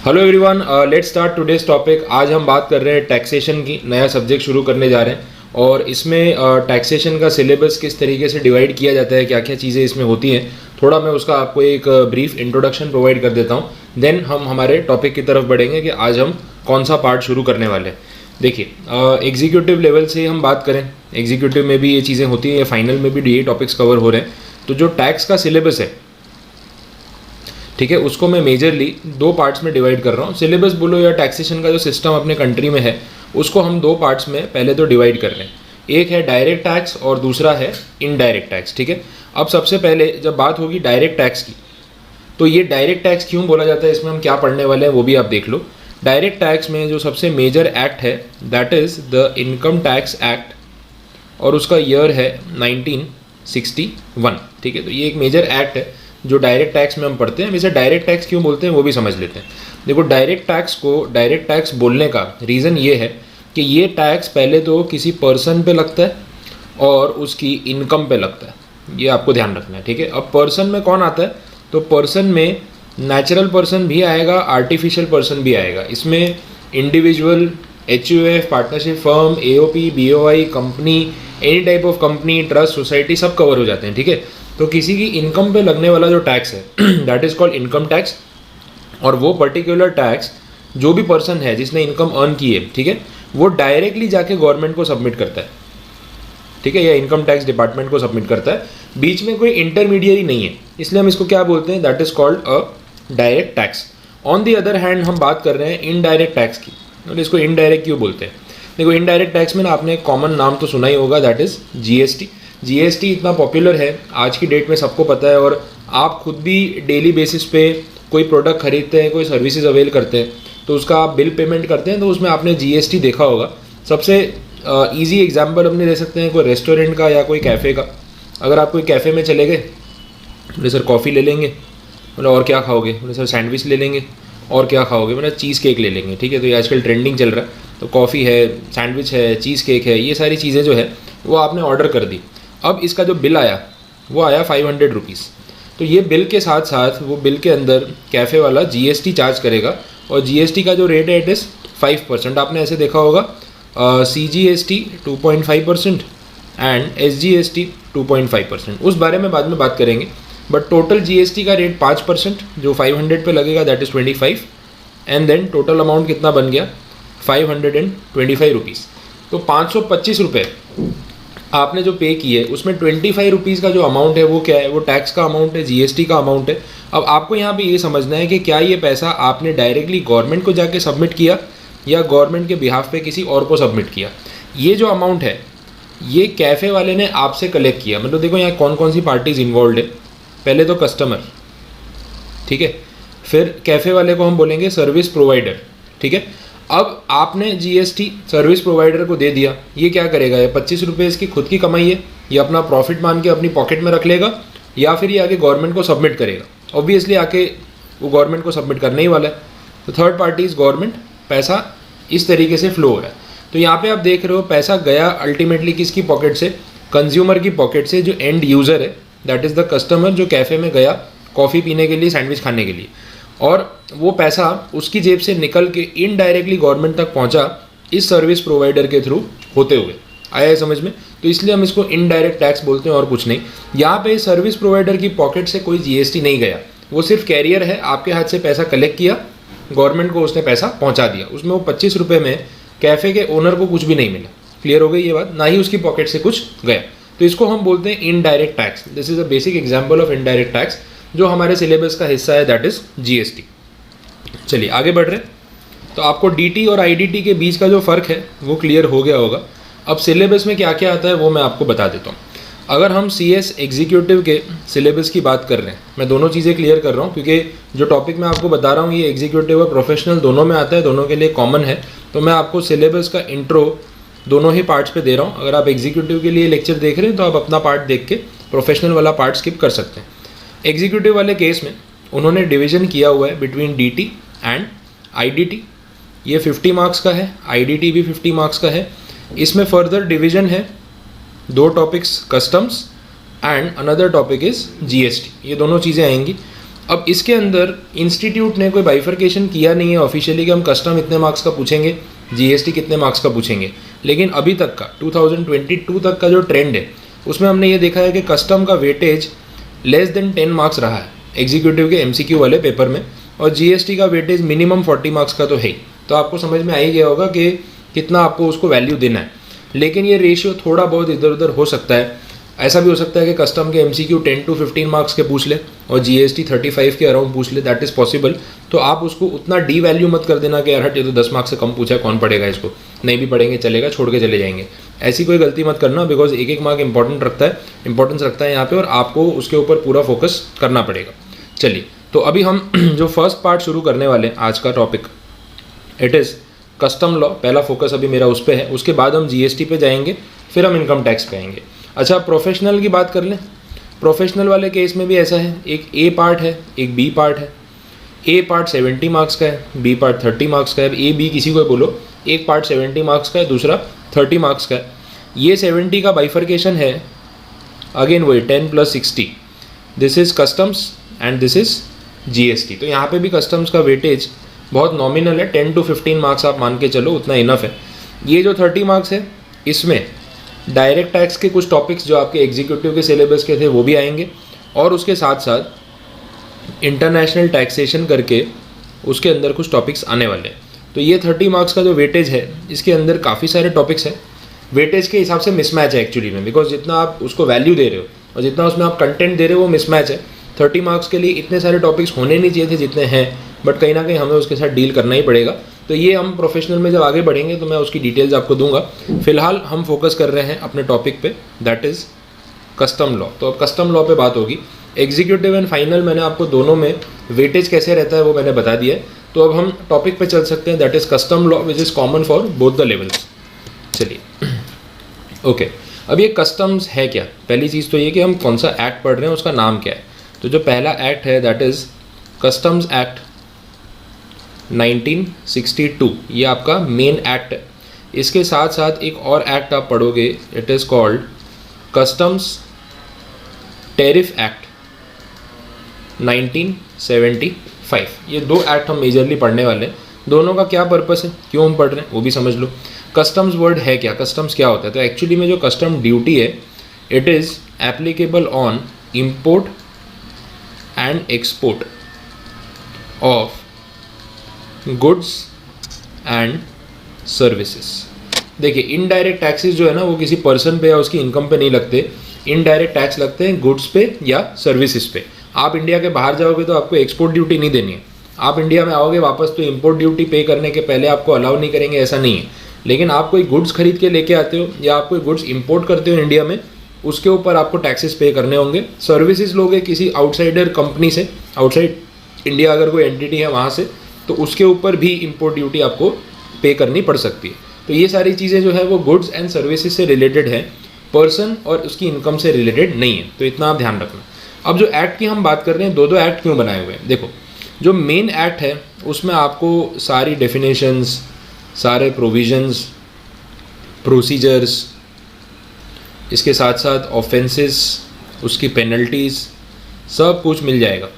Hello everyone, let's start today's topic. आज हम बात कर रहे हैं टैक्सेशन की। नया सब्जेक्ट शुरू करने जा रहे हैं और इसमें टैक्सेशन का सिलेबस किस तरीके से डिवाइड किया जाता है, क्या क्या चीज़ें इसमें होती हैं, थोड़ा मैं उसका आपको एक ब्रीफ इंट्रोडक्शन प्रोवाइड कर देता हूँ। देन हम हमारे टॉपिक की तरफ बढ़ेंगे कि आज हम कौन सा पार्ट शुरू करने वाले हैं। देखिए, एग्जीक्यूटिव लेवल से हम बात करें, एग्जीक्यूटिव में भी ये चीज़ें होती हैं, फाइनल में भी ये टॉपिक्स कवर हो रहे हैं। तो जो टैक्स का सिलेबस है, ठीक है, उसको मैं मेजरली दो पार्ट्स में डिवाइड कर रहा हूँ। सिलेबस बोलो या टैक्सेशन का जो सिस्टम अपने कंट्री में है, उसको हम दो पार्ट्स में पहले तो डिवाइड कर रहे हैं। एक है डायरेक्ट टैक्स और दूसरा है इनडायरेक्ट टैक्स। ठीक है, अब सबसे पहले जब बात होगी डायरेक्ट टैक्स की, तो ये डायरेक्ट टैक्स क्यों बोला जाता है, इसमें हम क्या पढ़ने वाले हैं वो भी आप देख लो। डायरेक्ट टैक्स में जो सबसे मेजर एक्ट है that is the income tax act, और उसका ईयर है 1961। ठीक है, तो ये एक मेजर एक्ट है जो डायरेक्ट टैक्स में हम पढ़ते हैं। वैसे डायरेक्ट टैक्स क्यों बोलते हैं वो भी समझ लेते हैं। देखो, डायरेक्ट टैक्स को डायरेक्ट टैक्स बोलने का रीज़न ये है कि ये टैक्स पहले तो किसी पर्सन पे लगता है और उसकी इनकम पे लगता है, ये आपको ध्यान रखना है। ठीक है, अब पर्सन में कौन आता है, तो पर्सन में नेचुरल पर्सन भी आएगा, आर्टिफिशियल पर्सन भी आएगा। इसमें individual, HUF, partnership firm, AOP, BOI, company, any type of company, trust, society, सब कवर हो जाते हैं। ठीक है, तो किसी की इनकम पे लगने वाला जो टैक्स है that is called income tax. और वो पर्टिकुलर टैक्स जो भी पर्सन है जिसने इनकम अर्न की है, ठीक है, वो डायरेक्टली जाके गवर्नमेंट को सबमिट करता है। ठीक है, या इनकम टैक्स डिपार्टमेंट को सबमिट करता है, बीच में कोई इंटरमीडियरी नहीं है, इसलिए हम इसको क्या बोलते हैं, that is called a direct tax. On the other hand हम बात कर रहे हैं इनडायरेक्ट टैक्स की, और इसको इनडायरेक्ट क्यों बोलते हैं। देखो, इनडायरेक्ट टैक्स में ना आपने कॉमन नाम तो सुना ही होगा, दैट इज़ GST। GST इतना पॉपुलर है आज की डेट में, सबको पता है, और आप खुद भी डेली बेसिस पे कोई प्रोडक्ट खरीदते हैं, कोई सर्विसेज अवेल करते हैं, तो उसका आप बिल पेमेंट करते हैं, तो उसमें आपने GST देखा होगा। सबसे ईजी एग्जांपल अपने दे सकते हैं कोई रेस्टोरेंट का या कोई कैफ़े का। अगर आप कोई कैफ़े में चले गए, बोले सर कॉफ़ी ले लेंगे, बोले और क्या खाओगे, बोले सर सैंडविच ले लेंगे, और क्या खाओगे, बोले चीज़ केक ले लेंगे। ठीक है, तो ये आजकल ट्रेंडिंग चल रहा है, तो कॉफ़ी है, सैंडविच है, चीज़ केक है, ये सारी चीज़ें जो है वो आपने ऑर्डर कर दी। अब इसका जो बिल आया वो आया 500 रुपीज़। तो ये बिल के साथ साथ वो बिल के अंदर कैफ़े वाला GST चार्ज करेगा, और GST का जो रेट है इट इज़ 5%। आपने ऐसे देखा होगा, CGST 2.5% एंड SGST 2.5%। उस बारे में बाद में बात करेंगे, बट टोटल GST का रेट 5% जो 500 पे लगेगा that is 25, and then total amount कितना बन गया, 525 रुपीज़। तो 525 रुपये आपने जो पे किए, उसमें 25 रुपीज़ का जो अमाउंट है वो क्या है, वो टैक्स का अमाउंट है, GST का अमाउंट है। अब आपको यहाँ पे ये समझना है कि क्या ये पैसा आपने डायरेक्टली गवर्नमेंट को जाके सबमिट किया या गवर्नमेंट के बिहाफ पे किसी और को सबमिट किया। ये जो अमाउंट है ये कैफ़े वाले ने आपसे कलेक्ट किया। मतलब देखो यहाँ कौन कौन सी पार्टीज इन्वॉल्व है। पहले तो कस्टमर, ठीक है, फिर कैफ़े वाले को हम बोलेंगे सर्विस प्रोवाइडर। ठीक है, अब आपने GST सर्विस प्रोवाइडर को दे दिया, ये क्या करेगा, ये 25 रुपये इसकी खुद की कमाई है, ये अपना प्रॉफिट मान के अपनी पॉकेट में रख लेगा, या फिर ये आगे गवर्नमेंट को सबमिट करेगा। ऑब्वियसली आके वो गवर्नमेंट को सबमिट करने ही वाला है, तो थर्ड पार्टी इज़ गवर्नमेंट। पैसा इस तरीके से फ्लो हो रहा है। तो यहाँ पे आप देख रहे हो पैसा गया अल्टीमेटली किसकी पॉकेट से, कंज्यूमर की पॉकेट से, जो एंड यूज़र है दैट इज़ द कस्टमर, जो कैफ़े में गया कॉफ़ी पीने के लिए, सैंडविच खाने के लिए, और वो पैसा उसकी जेब से निकल के इनडायरेक्टली गवर्नमेंट तक पहुंचा इस सर्विस प्रोवाइडर के थ्रू होते हुए। आया है समझ में? तो इसलिए हम इसको इनडायरेक्ट टैक्स बोलते हैं और कुछ नहीं। यहाँ पे सर्विस प्रोवाइडर की पॉकेट से कोई GST नहीं गया, वो सिर्फ कैरियर है, आपके हाथ से पैसा कलेक्ट किया, गवर्नमेंट को उसने पैसा पहुँचा दिया। उसमें वो 25 रुपये में कैफ़े के ओनर को कुछ भी नहीं मिला। क्लियर हो गई ये बात? ना ही उसकी पॉकेट से कुछ गया। तो इसको हम बोलते हैं indirect tax. This is a basic example of indirect tax जो हमारे सिलेबस का हिस्सा है, दैट इज़ GST। चलिए आगे बढ़ रहे हैं। तो आपको DT और IDT के बीच का जो फ़र्क है वो क्लियर हो गया होगा। अब सिलेबस में क्या क्या आता है वो मैं आपको बता देता हूँ। अगर हम CS एग्जीक्यूटिव के सिलेबस की बात कर रहे हैं, मैं दोनों चीज़ें क्लियर कर रहा हूँ क्योंकि जो टॉपिक मैं आपको बता रहा हूँ ये एग्जीक्यूटिव और प्रोफेशनल दोनों में आता है, दोनों के लिए कॉमन है। तो मैं आपको सिलेबस का इंट्रो दोनों ही पार्ट्स पे दे रहा हूँ। अगर आप एग्जीक्यूटिव के लिए लेक्चर देख रहे हैं तो आप अपना पार्ट देख के प्रोफेशनल वाला पार्ट स्किप कर सकते हैं। एग्जीक्यूटिव वाले केस में उन्होंने डिवीज़न किया हुआ है बिटवीन DT एंड IDT। ये 50 मार्क्स का है, IDT भी 50 मार्क्स का है। इसमें फर्दर डिवीज़न है, दो topics customs and another topic is GST। ये दोनों चीज़ें आएंगी। अब इसके अंदर इंस्टीट्यूट ने कोई बाइफर्केशन किया नहीं है ऑफिशियली कि हम कस्टम इतने मार्क्स का पूछेंगे, जीएसटी कितने मार्क्स का पूछेंगे, लेकिन अभी तक का 2022 तक का जो ट्रेंड है उसमें हमने ये देखा है कि कस्टम का वेटेज लेस देन 10 मार्क्स रहा है एग्जीक्यूटिव के एमसीक्यू वाले पेपर में, और जीएसटी का वेटेज मिनिमम 40 मार्क्स का तो है ही। तो आपको समझ में आ ही गया होगा कि कितना आपको उसको वैल्यू देना है। लेकिन ये रेशियो थोड़ा बहुत इधर उधर हो सकता है। ऐसा भी हो सकता है कि कस्टम के एमसीक्यू 10 to 15 मार्क्स के पूछ ले और जीएसटी 35 के अराउंड पूछ ले, दैट इज़ पॉसिबल। तो आप उसको उतना डी वैल्यू मत कर देना कि यार हट ये तो 10 मार्क्स से कम पूछा है, कौन पढ़ेगा इसको, नहीं भी पढ़ेंगे चलेगा, छोड़ के चले जाएंगे। ऐसी कोई गलती मत करना, बिकॉज एक एक मार्क इंपॉर्टेंस रखता है यहाँ पे, और आपको उसके ऊपर पूरा फोकस करना पड़ेगा। चलिए, तो अभी हम जो फर्स्ट पार्ट शुरू करने वाले हैं आज का topic, it is custom law. पहला फोकस अभी मेरा उस पर है, उसके बाद हम जीएसटी पे जाएंगे, फिर हम इनकम टैक्स पे आएंगे। अच्छा, प्रोफेशनल की बात कर लें। प्रोफेशनल वाले केस में भी ऐसा है, एक ए पार्ट है, एक बी पार्ट है। ए पार्ट 70 मार्क्स का है, बी पार्ट 30 मार्क्स का है। ए बी किसी को बोलो, एक पार्ट 70 मार्क्स का है, दूसरा 30 मार्क्स का है। ये 70 का बाइफर्केशन है, अगेन वही 10 + 60, this is customs and this is GST. तो यहाँ पे भी कस्टम्स का वेटेज बहुत नॉमिनल है, 10 to 15 मार्क्स आप मान के चलो, उतना इनफ है। ये जो 30 मार्क्स है, इसमें डायरेक्ट टैक्स के कुछ टॉपिक्स जो आपके एग्जीक्यूटिव के सिलेबस के थे वो भी आएंगे, और उसके साथ साथ इंटरनेशनल टैक्सेशन करके उसके अंदर कुछ टॉपिक्स आने वाले हैं। तो ये 30 मार्क्स का जो वेटेज है, इसके अंदर काफ़ी सारे टॉपिक्स हैं। वेटेज के हिसाब से मिसमैच है एक्चुअली में, बिकॉज जितना आप उसको वैल्यू दे रहे हो और जितना उसमें आप कंटेंट दे रहे हो वो मिसमैच है। 30 मार्क्स के लिए इतने सारे टॉपिक्स होने नहीं चाहिए थे जितने हैं, बट कहीं ना कहीं हमें उसके साथ डील करना ही पड़ेगा। तो ये हम प्रोफेशनल में जब आगे बढ़ेंगे तो मैं उसकी डिटेल्स आपको दूंगा। फिलहाल हम फोकस कर रहे हैं अपने टॉपिक पे, दैट इज़ कस्टम लॉ। तो अब कस्टम लॉ पे बात होगी। एग्जीक्यूटिव एंड फाइनल मैंने आपको दोनों में वेटेज कैसे रहता है वो मैंने बता दिया है। तो अब हम टॉपिक पे चल सकते हैं, that is custom law which is common for both the levels. चलिए, ओके, अब ये कस्टम्स है क्या? पहली चीज़ तो ये कि हम कौन सा एक्ट पढ़ रहे हैं, उसका नाम क्या है। तो जो पहला एक्ट है दैट इज़ कस्टम्स एक्ट 1962, ये आपका मेन एक्ट है। इसके साथ साथ एक और एक्ट आप पढ़ोगे, it is called customs tariff act 1975। ये दो एक्ट हम मेजरली पढ़ने वाले हैं। दोनों का क्या पर्पस है, क्यों हम पढ़ रहे हैं वो भी समझ लो। कस्टम्स वर्ड है क्या, कस्टम्स क्या होता है? तो एक्चुअली में जो कस्टम ड्यूटी है, it is applicable on import and export of goods and services. देखिए, इनडायरेक्ट टैक्सेस जो है ना वो किसी पर्सन पे या उसकी इनकम पे नहीं लगते। इनडायरेक्ट टैक्स लगते हैं गुड्स पे या सर्विसेज पे। आप इंडिया के बाहर जाओगे तो आपको एक्सपोर्ट ड्यूटी नहीं देनी है। आप इंडिया में आओगे वापस तो इंपोर्ट ड्यूटी पे करने के पहले आपको अलाउ नहीं करेंगे, ऐसा नहीं है। लेकिन आप कोई गुड्स खरीद के लेके आते हो या आप कोई गुड्स इंपोर्ट करते हो इंडिया में, उसके ऊपर आपको टैक्सेस पे करने होंगे। सर्विसेज लोगे किसी आउटसाइडर कंपनी से, आउटसाइड इंडिया अगर कोई एंटिटी है वहाँ से, तो उसके ऊपर भी इंपोर्ट ड्यूटी आपको पे करनी पड़ सकती है। तो ये सारी चीज़ें जो है वो गुड्स एंड सर्विसेज से रिलेटेड है, पर्सन और उसकी इनकम से रिलेटेड नहीं है। तो इतना आप ध्यान रखना। अब जो एक्ट की हम बात कर रहे हैं, दो एक्ट क्यों बनाए हुए हैं? देखो, जो मेन एक्ट है उसमें आपको सारी डेफिनेशंस, सारे प्रोविजंस, प्रोसीजर्स, इसके साथ साथ ऑफेंसेस, उसकी पेनल्टीज़, सब कुछ मिल जाएगा।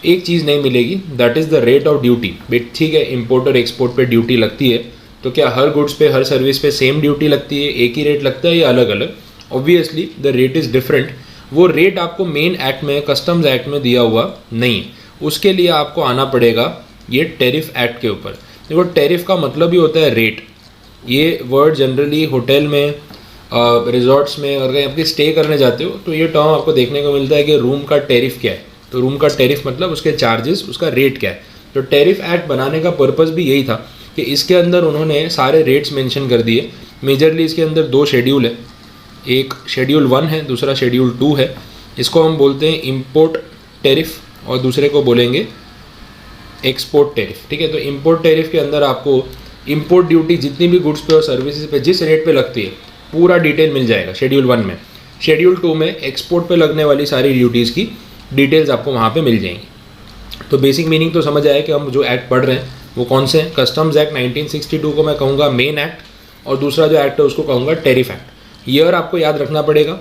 एक चीज़ नहीं मिलेगी, that is the rate of duty. But ठीक है, इंपोर्ट और एक्सपोर्ट पे ड्यूटी लगती है, तो क्या हर गुड्स पे, हर सर्विस पे सेम ड्यूटी लगती है, एक ही रेट लगता है या अलग अलग? Obviously the rate is different. वो रेट आपको मेन एक्ट में, कस्टम्स एक्ट में दिया हुआ नहीं है। उसके लिए आपको आना पड़ेगा ये टैरिफ एक्ट के ऊपर। देखो, टैरिफ का मतलब ही होता है रेट। ये वर्ड जनरली होटल में, रिजॉर्ट्स में अगर आप स्टे करने जाते हो तो ये टर्म आपको देखने को मिलता है कि रूम का टैरिफ क्या है। तो रूम का टैरिफ मतलब उसके चार्जेस, उसका रेट क्या है। तो टैरिफ एक्ट बनाने का पर्पस भी यही था कि इसके अंदर उन्होंने सारे रेट्स मेंशन कर दिए। मेजरली इसके अंदर दो शेड्यूल है, एक शेड्यूल 1 है, दूसरा शेड्यूल 2 है। इसको हम बोलते हैं इम्पोर्ट टैरिफ और दूसरे को बोलेंगे एक्सपोर्ट टैरिफ। ठीक है, तो इम्पोर्ट टैरिफ के अंदर आपको इम्पोर्ट ड्यूटी जितनी भी गुड्स पे और सर्विसेज पे जिस रेट पे लगती है पूरा डिटेल मिल जाएगा शेड्यूल 1 में। शेड्यूल 2 में एक्सपोर्ट पे लगने वाली सारी ड्यूटीज़ की डिटेल्स आपको वहाँ पे मिल जाएंगी। तो बेसिक मीनिंग तो समझ आया कि हम जो एक्ट पढ़ रहे हैं वो कौन से हैं। कस्टम्स एक्ट 1962 को मैं कहूँगा मेन एक्ट, और दूसरा जो एक्ट है उसको कहूँगा टैरिफ एक्ट। ईयर आपको याद रखना पड़ेगा।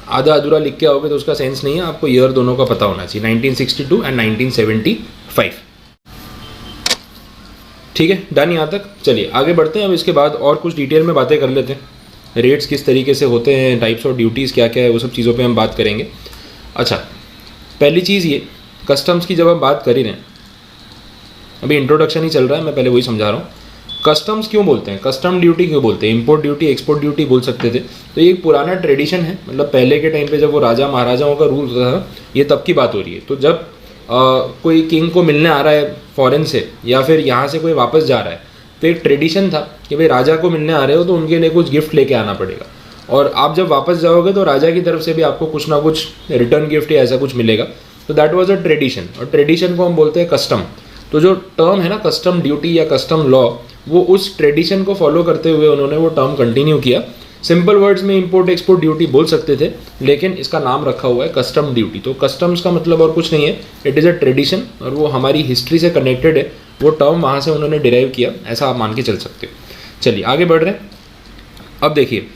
आधा अधूरा लिख के आओगे तो उसका सेंस नहीं है, आपको ईयर दोनों का पता होना चाहिए, 1962 एंड 1975। ठीक है, डन यहाँ तक। चलिए आगे बढ़ते हैं। अब इसके बाद और कुछ डिटेल में बातें कर लेते हैं। रेट्स किस तरीके से होते हैं, टाइप्स ऑफ ड्यूटीज़ क्या क्या है, वो सब चीज़ों पे हम बात करेंगे। अच्छा, पहली चीज़ ये कस्टम्स की जब हम बात कर ही रहे हैं, अभी इंट्रोडक्शन ही चल रहा है, मैं पहले वही समझा रहा हूँ। कस्टम्स क्यों बोलते हैं, कस्टम ड्यूटी क्यों बोलते हैं, इंपोर्ट ड्यूटी, एक्सपोर्ट ड्यूटी बोल सकते थे। तो ये एक पुराना ट्रेडिशन है, मतलब पहले के टाइम पे जब वो राजा महाराजाओं का रूल होता था, ये तब की बात हो रही है। तो जब कोई किंग को मिलने आ रहा है फॉरेन से या फिर यहाँ से कोई वापस जा रहा है, तो एक ट्रेडिशन था कि भाई राजा को मिलने आ रहे हो तो उनके लिए कुछ गिफ्ट लेके आना पड़ेगा, और आप जब वापस जाओगे तो राजा की तरफ से भी आपको कुछ ना कुछ रिटर्न गिफ्ट या ऐसा कुछ मिलेगा। तो दैट वाज अ ट्रेडिशन, और ट्रेडिशन को हम बोलते हैं कस्टम। तो जो टर्म है ना कस्टम ड्यूटी या कस्टम लॉ, वो उस ट्रेडिशन को फॉलो करते हुए उन्होंने वो टर्म कंटिन्यू किया। सिंपल वर्ड्स में इंपोर्ट एक्सपोर्ट ड्यूटी बोल सकते थे, लेकिन इसका नाम रखा हुआ है कस्टम ड्यूटी। तो कस्टम्स का मतलब और कुछ नहीं है, इट इज़ अ ट्रेडिशन, और वो हमारी हिस्ट्री से कनेक्टेड है। वो टर्म वहाँ से उन्होंने डिराइव किया, ऐसा आप मान के चल सकते हो। चलिए आगे बढ़ रहे हैं। अब देखिए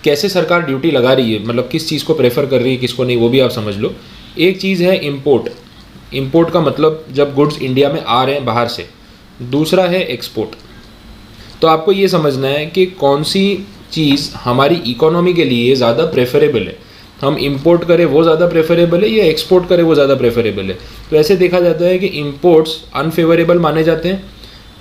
कैसे सरकार ड्यूटी लगा रही है, मतलब किस चीज़ को प्रेफर कर रही है, किसको नहीं, वो भी आप समझ लो। एक चीज़ है इम्पोर्ट। इम्पोर्ट का मतलब जब गुड्स इंडिया में आ रहे हैं बाहर से। दूसरा है एक्सपोर्ट। तो आपको ये समझना है कि कौन सी चीज़ हमारी इकोनॉमी के लिए ज़्यादा प्रेफरेबल है, हम इंपोर्ट करें वो ज़्यादा प्रेफरेबल है या एक्सपोर्ट करें वो ज़्यादा प्रेफरेबल है। तो ऐसे देखा जाता है कि इंपोर्ट्स अनफेवरेबल माने जाते हैं,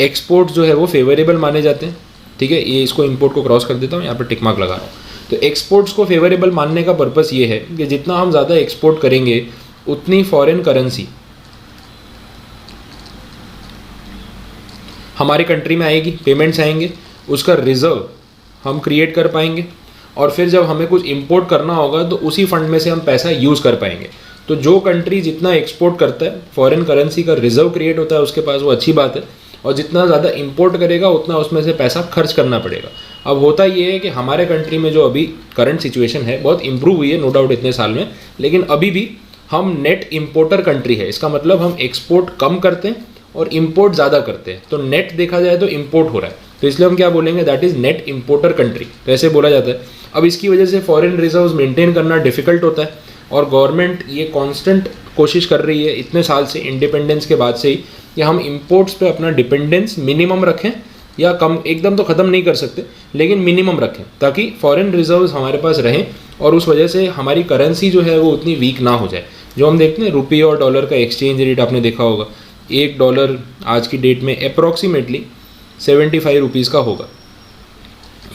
एक्सपोर्ट्स जो है वो फेवरेबल माने जाते हैं। ठीक है, ये इसको इंपोर्ट को क्रॉस कर देता हूँ, यहाँ पर टिक मार्क लगा रहा हूँ। तो एक्सपोर्ट्स को फेवरेबल मानने का पर्पस ये है कि जितना हम ज़्यादा एक्सपोर्ट करेंगे उतनी फॉरेन करेंसी हमारे कंट्री में आएगी, पेमेंट्स आएंगे, उसका रिजर्व हम क्रिएट कर पाएंगे, और फिर जब हमें कुछ इंपोर्ट करना होगा तो उसी फंड में से हम पैसा यूज़ कर पाएंगे। तो जो कंट्री जितना एक्सपोर्ट करता है, फॉरेन करेंसी का रिजर्व क्रिएट होता है उसके पास, वो अच्छी बात है। और जितना ज़्यादा इंपोर्ट करेगा उतना उसमें से पैसा खर्च करना पड़ेगा। अब होता ये है कि हमारे कंट्री में जो अभी करंट सिचुएशन है बहुत इंप्रूव हुई है नो डाउट इतने साल में, लेकिन अभी भी हम नेट इंपोर्टर कंट्री है। इसका मतलब हम एक्सपोर्ट कम करते हैं और इंपोर्ट ज़्यादा करते हैं। तो नेट देखा जाए तो इंपोर्ट हो रहा है, तो इसलिए हम क्या बोलेंगे, that is net importer country, तो ऐसे बोला जाता है। अब इसकी वजह से फॉरेन रिजर्व्स मेंटेन करना डिफिकल्ट होता है, और गवर्नमेंट ये कांस्टेंट कोशिश कर रही है इतने साल से, इंडिपेंडेंस के बाद से ही, कि हम इंपोर्ट्स पे अपना डिपेंडेंस मिनिमम रखें, या कम, एकदम तो ख़त्म नहीं कर सकते लेकिन मिनिमम रखें, ताकि फॉरेन रिजर्व्स हमारे पास रहें और उस वजह से हमारी करेंसी जो है वो उतनी वीक ना हो जाए। जो हम देखते हैं रुपये और डॉलर का एक्सचेंज रेट आपने देखा होगा, $1 आज की डेट में अप्रॉक्सीमेटली 75 रुपीज़ का होगा।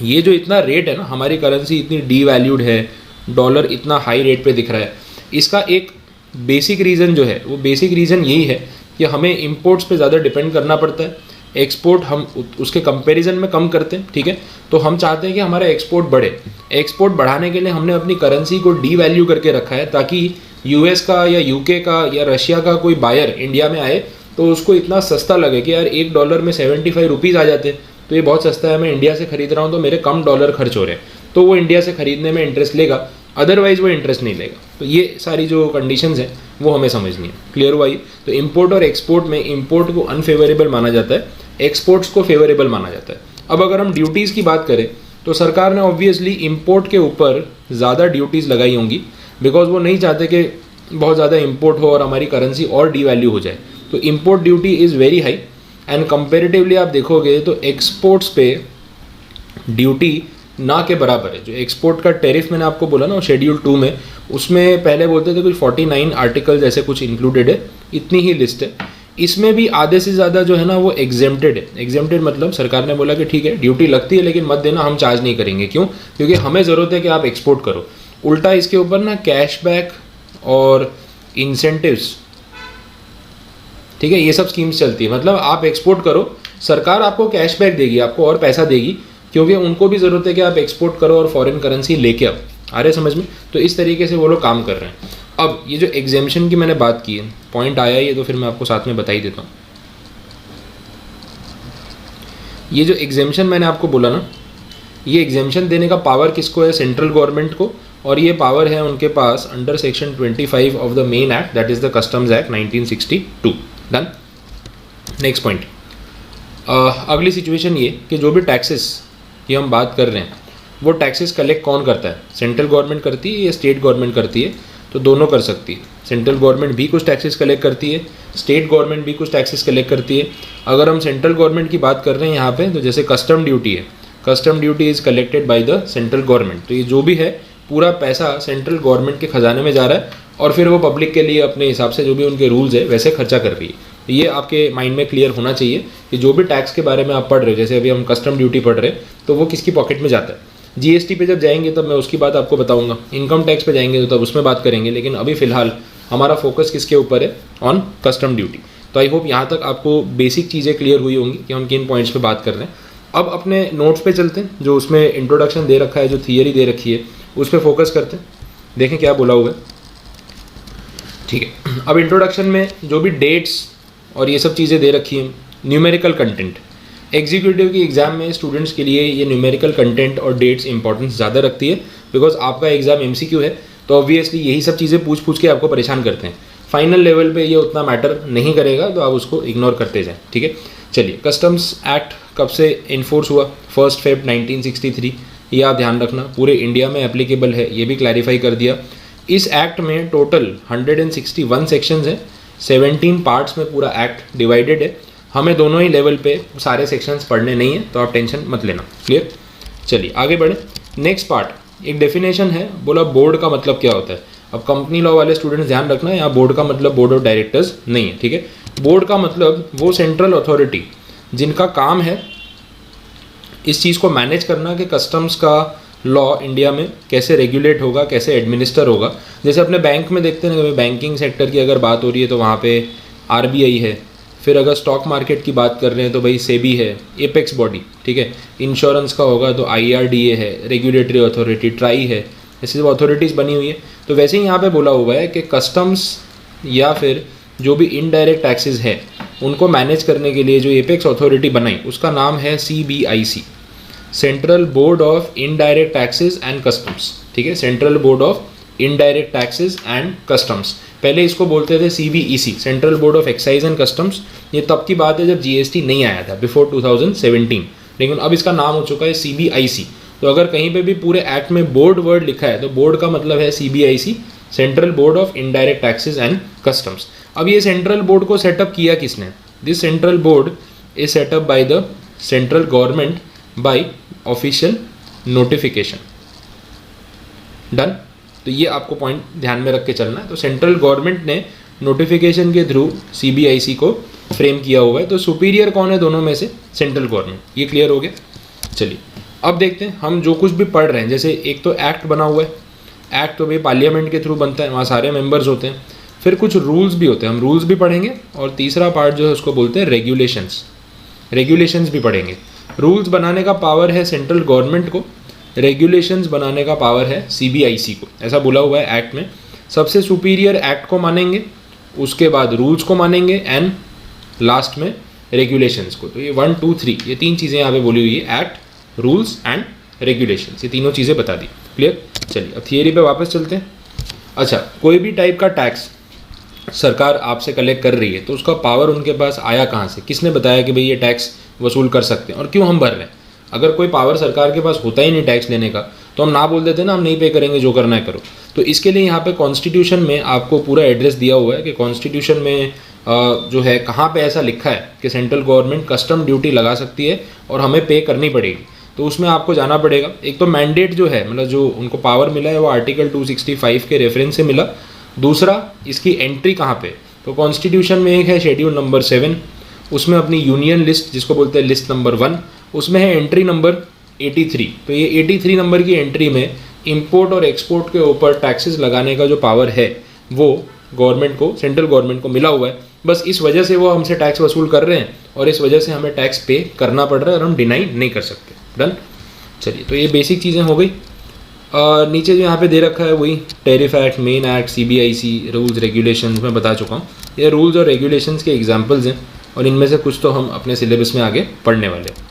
ये जो इतना रेट है ना, हमारी करेंसी इतनी डीवैल्यूड है, डॉलर इतना हाई रेट पे दिख रहा है, इसका एक बेसिक रीज़न जो है वो बेसिक रीज़न यही है कि हमें इंपोर्ट्स पे ज़्यादा डिपेंड करना पड़ता है, एक्सपोर्ट हम उसके कंपैरिजन में कम करते हैं। ठीक है, तो हम चाहते हैं कि हमारा एक्सपोर्ट बढ़े। एक्सपोर्ट बढ़ाने के लिए हमने अपनी करेंसी को डीवैल्यू करके रखा है, ताकि यूएस का या यूके का या रशिया का कोई बायर इंडिया में आए तो उसको इतना सस्ता लगे कि यार $1 में 75 रुपीज़ आ जाते हैं, तो ये बहुत सस्ता है, मैं इंडिया से खरीद रहा हूँ तो मेरे कम डॉलर खर्च हो रहे हैं, तो वो इंडिया से खरीदने में इंटरेस्ट लेगा, अदरवाइज़ वो इंटरेस्ट नहीं लेगा। तो ये सारी जो कंडीशंस हैं वो हमें समझनी है। क्लियर हुआ ये? तो इंपोर्ट और एक्सपोर्ट में इंपोर्ट को अनफेवरेबल माना जाता है, एक्सपोर्ट्स को फेवरेबल माना जाता है। अब अगर हम ड्यूटीज़ की बात करें तो सरकार ने ऑब्वियसली इंपोर्ट के ऊपर ज़्यादा ड्यूटीज़ लगाई होंगी, बिकॉज वो नहीं चाहते कि बहुत ज़्यादा इंपोर्ट हो और हमारी करेंसी और डीवैल्यू हो जाए। तो import duty is very high, and comparatively आप देखोगे तो एक्सपोर्ट्स पे ड्यूटी ना के बराबर है। जो एक्सपोर्ट का टेरिफ मैंने आपको बोला ना शेड्यूल 2 में, उसमें पहले बोलते थे कुछ 49 आर्टिकल्स ऐसे कुछ इंक्लूडेड है, इतनी ही लिस्ट है। इसमें भी आधे से ज़्यादा जो है ना वो एग्जेम्प्टेड है। एग्जेम्प्टेड मतलब सरकार ने बोला कि ठीक है ड्यूटी लगती है लेकिन मत देना, हम चार्ज नहीं करेंगे। क्यों? क्योंकि हमें ज़रूरत है कि आप एक्सपोर्ट करो। उल्टा इसके ऊपर ना कैशबैक और इंसेंटिव्स, ठीक है, ये सब स्कीम्स चलती है। मतलब आप एक्सपोर्ट करो, सरकार आपको कैशबैक देगी, आपको और पैसा देगी, क्योंकि उनको भी ज़रूरत है कि आप एक्सपोर्ट करो और फॉरेन करेंसी लेके आओ। आ रहे समझ में? तो इस तरीके से वो लोग काम कर रहे हैं। अब ये जो एग्जेम्पशन की मैंने बात की है, पॉइंट आया ये, तो फिर मैं आपको साथ में बता ही देता हूँ। ये जो एग्जेम्पशन मैंने आपको बोला ना, ये एग्जेम्पशन देने का पावर किसको है? सेंट्रल गवर्नमेंट को, और ये पावर है उनके पास under section 25 of the main act, that is the customs act 1962। Done. Next point, अगली सिचुएशन ये कि जो भी टैक्सेस की हम बात कर रहे हैं, वो टैक्सेस कलेक्ट कौन करता है, सेंट्रल गवर्नमेंट करती है या स्टेट गवर्नमेंट करती है? तो दोनों कर सकती है। सेंट्रल गवर्नमेंट भी कुछ टैक्सेस कलेक्ट करती है, स्टेट गवर्नमेंट भी कुछ टैक्सेस कलेक्ट करती है। अगर हम सेंट्रल गवर्नमेंट की बात कर रहे हैं यहाँ पे, तो जैसे कस्टम ड्यूटी है, custom duty is collected by the central government. तो ये जो भी है पूरा पैसा सेंट्रल गवर्नमेंट के खजाने में जा रहा है और फिर वो पब्लिक के लिए अपने हिसाब से जो भी उनके रूल्स है वैसे खर्चा कर रही है। ये आपके माइंड में क्लियर होना चाहिए कि जो भी टैक्स के बारे में आप पढ़ रहे हो, जैसे अभी हम कस्टम ड्यूटी पढ़ रहे हैं, तो वो किसकी पॉकेट में जाता है। जीएसटी पे जब जाएंगे तब मैं उसकी बात आपको बताऊंगा, इनकम टैक्स पे जाएंगे तो तब उसमें बात करेंगे, लेकिन अभी फिलहाल हमारा फोकस किसके ऊपर है, ऑन कस्टम ड्यूटी। तो आई होप यहाँ तक आपको बेसिक चीज़ें क्लियर हुई होंगी कि हम किन पॉइंट्स पे बात कर रहे हैं। अब अपने नोट्स पे चलते हैं, जो उसमें इंट्रोडक्शन दे रखा है, जो थियरी दे रखी है उस पर फोकस करते हैं, देखें क्या बोला हुआ है। ठीक है, अब इंट्रोडक्शन में जो भी डेट्स और ये सब चीज़ें दे रखी हैं, न्यूमेरिकल कंटेंट, एग्जीक्यूटिव की एग्ज़ाम में स्टूडेंट्स के लिए ये न्यूमेरिकल कंटेंट और डेट्स इंपॉर्टेंस ज़्यादा रखती है, बिकॉज आपका एग्ज़ाम एमसीक्यू है, तो ऑब्वियसली यही सब चीज़ें पूछ के आपको परेशान करते हैं। फाइनल लेवल पे ये उतना मैटर नहीं करेगा, तो आप उसको इग्नोर करते जाएं। ठीक है, चलिए, कस्टम्स एक्ट कब से इन्फोर्स हुआ? 1 Feb 1963, ये आप ध्यान रखना, पूरे इंडिया में एप्लीकेबल है, ये भी क्लैरिफाई कर दिया। इस एक्ट में टोटल 161 सेक्शंस हैं, 17 पार्ट्स में पूरा एक्ट डिवाइडेड है। हमें दोनों ही लेवल पे सारे सेक्शंस पढ़ने नहीं है, तो आप टेंशन मत लेना। क्लियर? चलिए आगे बढ़े। नेक्स्ट पार्ट, एक डेफिनेशन है, बोला बोर्ड का मतलब क्या होता है। अब कंपनी लॉ वाले स्टूडेंट्स ध्यान रखना, यहाँ बोर्ड का मतलब बोर्ड ऑफ डायरेक्टर्स नहीं है। ठीक है, बोर्ड का मतलब वो सेंट्रल अथॉरिटी जिनका काम है इस चीज़ को मैनेज करना कि कस्टम्स का लॉ इंडिया में कैसे रेगुलेट होगा, कैसे एडमिनिस्टर होगा। जैसे अपने बैंक में देखते हैं ना, बैंकिंग सेक्टर की अगर बात हो रही है तो वहाँ पे आरबीआई है, फिर अगर स्टॉक मार्केट की बात कर रहे हैं तो भाई सेबी है, एपेक्स बॉडी। ठीक है, इंश्योरेंस का होगा तो आईआरडीए है, रेगुलेटरी अथॉरिटी, ट्राई है, ऐसी सब अथॉरिटीज़ बनी हुई है। तो वैसे ही यहाँ पे बोला हुआ है कि कस्टम्स या फिर जो भी इनडायरेक्ट टैक्सेस है उनको मैनेज करने के लिए जो एपेक्स अथॉरिटी बनाई उसका नाम है CBIC, central board of indirect taxes and customs. ठीक है, central board of indirect taxes and customs. पहले इसको बोलते थे CBEC, central board of excise and customs. ये तब की बात है जब GST नहीं आया था, बिफोर 2017, लेकिन अब इसका नाम हो चुका है CBIC। तो अगर कहीं पे भी पूरे एक्ट में बोर्ड वर्ड लिखा है तो बोर्ड का मतलब है CBIC, central board of indirect taxes and customs. अब ये सेंट्रल बोर्ड को सेटअप किया किसने? This central board is setup by the central government by official notification. Done? तो ये आपको पॉइंट ध्यान में रख के चलना है। तो सेंट्रल गवर्नमेंट ने नोटिफिकेशन के थ्रू CBIC को फ्रेम किया हुआ है। तो सुपीरियर कौन है दोनों में से? Central government. ये क्लियर हो गया? चलिए अब देखते हैं हम जो कुछ भी पढ़ रहे हैं। जैसे एक तो एक्ट बना हुआ है, एक्ट तो भाई पार्लियामेंट के थ्रू बनता है, वहाँ सारे मेंबर्स होते हैं। फिर कुछ रूल्स भी होते हैं, हम रूल्स भी पढ़ेंगे, और तीसरा पार्ट जो है उसको बोलते हैं रेगुलेशंस, रेगुलेशंस भी पढ़ेंगे। रूल्स बनाने का पावर है सेंट्रल गवर्नमेंट को, रेगुलेशंस बनाने का पावर है CBIC को, ऐसा बोला हुआ है एक्ट में। सबसे सुपीरियर एक्ट को मानेंगे, उसके बाद रूल्स को मानेंगे, एंड लास्ट में रेगुलेशंस को। तो ये 1 2 3 ये 3 चीज़ें यहाँ पे बोली हुई है, एक्ट, रूल्स एंड रेगुलेशंस, ये तीनों चीज़ें बता दी। क्लियर? चलिए अब थियरी पे वापस चलते हैं। अच्छा, कोई भी टाइप का टैक्स सरकार आपसे कलेक्ट कर रही है तो उसका पावर उनके पास आया कहाँ से? किसने बताया कि भाई ये टैक्स वसूल कर सकते हैं और क्यों हम भर रहे हैं? अगर कोई पावर सरकार के पास होता ही नहीं टैक्स लेने का तो हम ना बोल देते ना, हम नहीं पे करेंगे, जो करना है करो। तो इसके लिए यहाँ पे कॉन्स्टिट्यूशन में आपको पूरा एड्रेस दिया हुआ है कि कॉन्स्टिट्यूशन में जो है कहाँ पे ऐसा लिखा है कि सेंट्रल गवर्नमेंट कस्टम ड्यूटी लगा सकती है और हमें पे करनी पड़ेगी। तो उसमें आपको जाना पड़ेगा। एक तो मैंडेट जो है, मतलब जो उनको पावर मिला है वो आर्टिकल 265 के रेफरेंस से मिला। दूसरा, इसकी एंट्री कहाँ पे? तो कॉन्स्टिट्यूशन में एक है शेड्यूल नंबर 7, उसमें अपनी यूनियन लिस्ट जिसको बोलते हैं लिस्ट नंबर 1, उसमें है एंट्री नंबर 83। तो ये 83 नंबर की एंट्री में इंपोर्ट और एक्सपोर्ट के ऊपर टैक्सेस लगाने का जो पावर है वो गवर्नमेंट को, सेंट्रल गवर्नमेंट को मिला हुआ है। बस इस वजह से वो हमसे टैक्स वसूल कर रहे हैं और इस वजह से हमें टैक्स पे करना पड़ रहा है और हम डिनाई नहीं कर सकते। डन? चलिए, तो ये बेसिक चीज़ें हो गई। नीचे जो यहाँ पे दे रखा है वही tariff act, main act, CBIC, rules regulations मैं बता चुका हूँ। ये रूल्स और रेगुलेशंस के एग्जांपल्स हैं और इनमें से कुछ तो हम अपने सिलेबस में आगे पढ़ने वाले हैं।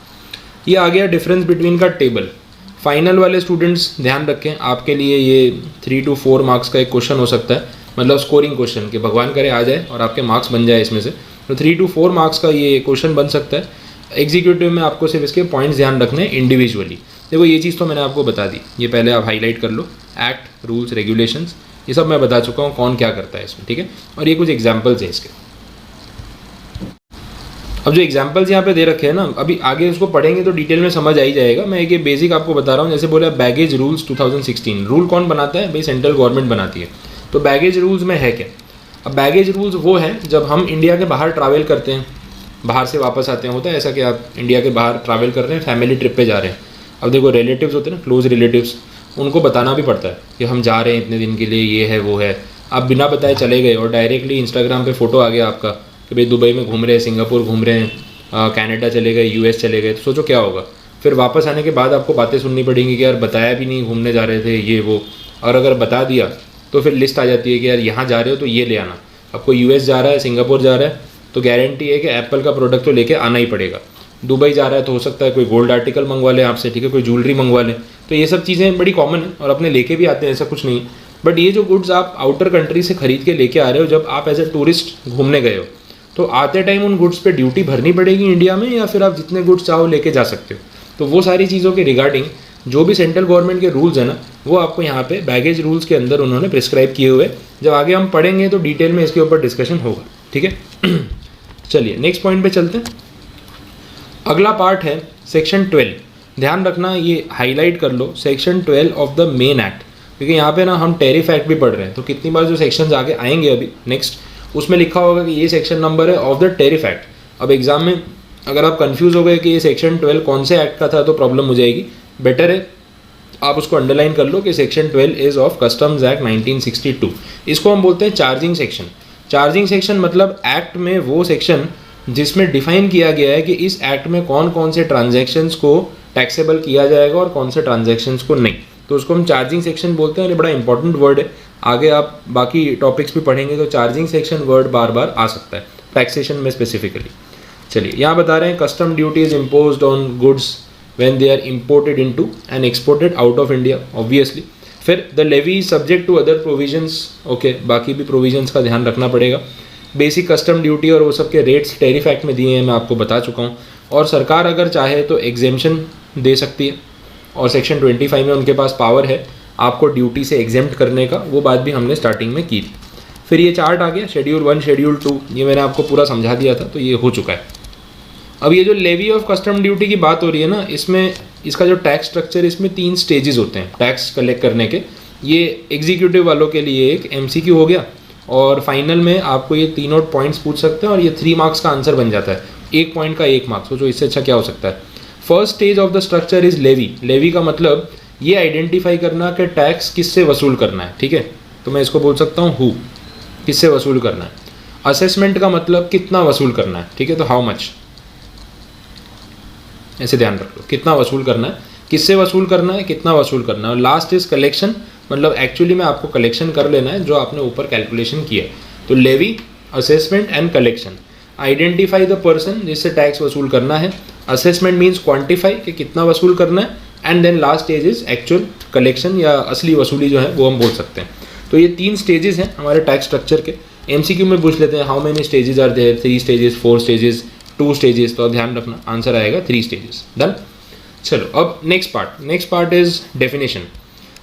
ये आ गया डिफरेंस बिटवीन का टेबल। फाइनल वाले स्टूडेंट्स ध्यान रखें, आपके लिए ये 3 to 4 मार्क्स का एक क्वेश्चन हो सकता है, मतलब स्कोरिंग क्वेश्चन, कि भगवान करे आ जाए और आपके मार्क्स बन जाए इसमें से। तो 3 to 4 मार्क्स का ये क्वेश्चन बन सकता है। एग्जीक्यूटिव में आपको सिर्फ इसके पॉइंट्स ध्यान रखने हैं इंडिविजुअली। देखो ये चीज़ तो मैंने आपको बता दी, ये पहले आप हाईलाइट कर लो, एक्ट, रूल्स, रेगुलेशंस, ये सब मैं बता चुका हूँ कौन क्या करता है इसमें, ठीक है। और ये कुछ एग्जाम्पल्स हैं इसके। अब जो एग्जाम्पल्स यहाँ पे दे रखे हैं ना, अभी आगे उसको पढ़ेंगे तो डिटेल में समझ आ ही जाएगा। मैं एक ये बेसिक आपको बता रहा हूँ। जैसे बोला बैगेज रूल्स 2016, रूल कौन बनाता है भाई? सेंट्रल गवर्नमेंट बनाती है। तो बैगेज रूल्स में है क्या? अब बैगेज रूल्स वो हैं जब हम इंडिया के बाहर ट्रैवल करते हैं, बाहर से वापस आते हैं। होता है ऐसा कि आप इंडिया के बाहर ट्रैवल कर रहे हैं, फैमिली ट्रिप पे जा रहे हैं। अब देखो रिलेटिव्स होते हैं ना, क्लोज रिलेटिव्स, उनको बताना भी पड़ता है कि हम जा रहे हैं इतने दिन के लिए, ये है वो है। आप बिना बताए चले गए और डायरेक्टली इंस्टाग्राम पे फोटो आ गया आपका कि भाई दुबई में घूम रहे हैं, सिंगापुर घूम रहे हैं, कनाडा चले गए, यूएस चले गए, तो सोचो क्या होगा। फिर वापस आने के बाद आपको बातें सुननी पड़ेंगी कि यार बताया भी नहीं, घूमने जा रहे थे, ये वो। और अगर बता दिया तो फिर लिस्ट आ जाती है कि यार यहाँ जा रहे हो तो ये ले आना। आपको यूएस जा रहा है, सिंगापुर जा रहा है, तो गारंटी है कि एप्पल का प्रोडक्ट तो लेके आना ही पड़ेगा। दुबई जा रहा है तो हो सकता है कोई गोल्ड आर्टिकल मंगवा ले आपसे, ठीक है, कोई ज्वेलरी मंगवा ले। तो ये सब चीज़ें बड़ी कॉमन है और अपने लेके भी आते हैं, ऐसा कुछ नहीं है। बट ये जो गुड्स आप आउटर कंट्री से खरीद के लेके आ रहे हो, जब आप एज ए टूरिस्ट घूमने गए हो, तो आते टाइम उन गुड्स पे ड्यूटी भरनी पड़ेगी इंडिया में, या फिर आप जितने गुड्स चाहो लेके जा सकते हो। तो वो सारी चीज़ों के रिगार्डिंग जो भी सेंट्रल गवर्नमेंट के रूल्स हैं ना, वो आपको यहाँ पे बैगेज रूल्स के अंदर उन्होंने प्रिस्क्राइब किए हुए। जब आगे हम पढ़ेंगे तो डिटेल में इसके ऊपर डिस्कशन होगा, ठीक है। चलिए नेक्स्ट पॉइंट पे चलते हैं। अगला पार्ट है सेक्शन 12। ध्यान रखना, ये हाईलाइट कर लो, section 12 of the main act, क्योंकि यहाँ पे ना हम टैरिफ एक्ट भी पढ़ रहे हैं। तो कितनी बार जो सेक्शंस आगे आएंगे अभी नेक्स्ट, उसमें लिखा होगा कि ये सेक्शन नंबर है ऑफ द टैरिफ एक्ट। अब एग्जाम में अगर आप कंफ्यूज हो गए कि ये सेक्शन 12 कौन से एक्ट का था, तो प्रॉब्लम हो जाएगी। बेटर है आप उसको अंडरलाइन कर लो कि section 12 is of customs act 1962। इसको हम बोलते हैं चार्जिंग सेक्शन। चार्जिंग सेक्शन मतलब एक्ट में वो सेक्शन जिसमें डिफाइन किया गया है कि इस एक्ट में कौन कौन से ट्रांजैक्शंस को टैक्सेबल किया जाएगा और कौन से ट्रांजैक्शंस को नहीं। तो उसको हम चार्जिंग सेक्शन बोलते हैं। और ये बड़ा इंपॉर्टेंट वर्ड है, आगे आप बाकी टॉपिक्स भी पढ़ेंगे तो चार्जिंग सेक्शन वर्ड बार बार आ सकता है टैक्सेशन में स्पेसिफिकली। चलिए यहाँ बता रहे हैं custom duty is imposed on goods when they are imported into and exported out of India obviously। फिर the levy is subject to other provisions, okay, बाकी भी provisions का ध्यान रखना पड़ेगा। बेसिक कस्टम ड्यूटी और वो सब के रेट्स टैरिफ एक्ट में दिए हैं, मैं आपको बता चुका हूँ। और सरकार अगर चाहे तो एग्जेम्पशन दे सकती है, और सेक्शन 25 में उनके पास पावर है आपको ड्यूटी से एग्जेम्प्ट करने का, वो बात भी हमने स्टार्टिंग में की थी। फिर ये चार्ट आ गया, शेड्यूल 1 शेड्यूल 2, ये मैंने आपको पूरा समझा दिया था, तो ये हो चुका है। अब ये जो लेवी ऑफ कस्टम ड्यूटी की बात हो रही है ना, इसमें इसका जो टैक्स स्ट्रक्चर, इसमें 3 स्टेजेस होते हैं टैक्स कलेक्ट करने के। ये एग्जीक्यूटिव वालों के लिए एक MCQ हो गया, और फाइनल में आपको ये तीनों पॉइंट्स पूछ सकते हैं और ये 3 मार्क्स का आंसर बन जाता है। 1 पॉइंट का 1 मार्क्स, सोचो इससे अच्छा क्या हो सकता है। First stage of the structure is levy. Levy का मतलब ये आइडेंटिफाई करना कि टैक्स किससे वसूल करना है, ठीक है। तो मैं इसको बोल सकता हूँ हु, किससे वसूल करना है। असेसमेंट का मतलब कितना वसूल करना है, ठीक है, तो हाउ मच, ऐसे ध्यान रख लो, कितना वसूल करना है, किससे वसूल करना है, कितना वसूल करना है। और लास्ट इज कलेक्शन, मतलब एक्चुअली में आपको कलेक्शन कर लेना है जो आपने ऊपर कैलकुलेशन किया है। तो levy, assessment and collection. Identify the person जिससे टैक्स वसूल करना है। असेसमेंट मीन्स क्वांटिफाई कि कितना वसूल करना है, and then last stage is actual collection या असली वसूली जो है वो हम बोल सकते हैं। तो ये 3 स्टेजेस हैं हमारे टैक्स स्ट्रक्चर के। MCQ में पूछ लेते हैं how many stages are there, 3 stages, 4 stages, 2 stages. तो ध्यान रखना आंसर आएगा 3 स्टेजेस। डन। चलो अब नेक्स्ट पार्ट इज डेफिनेशन।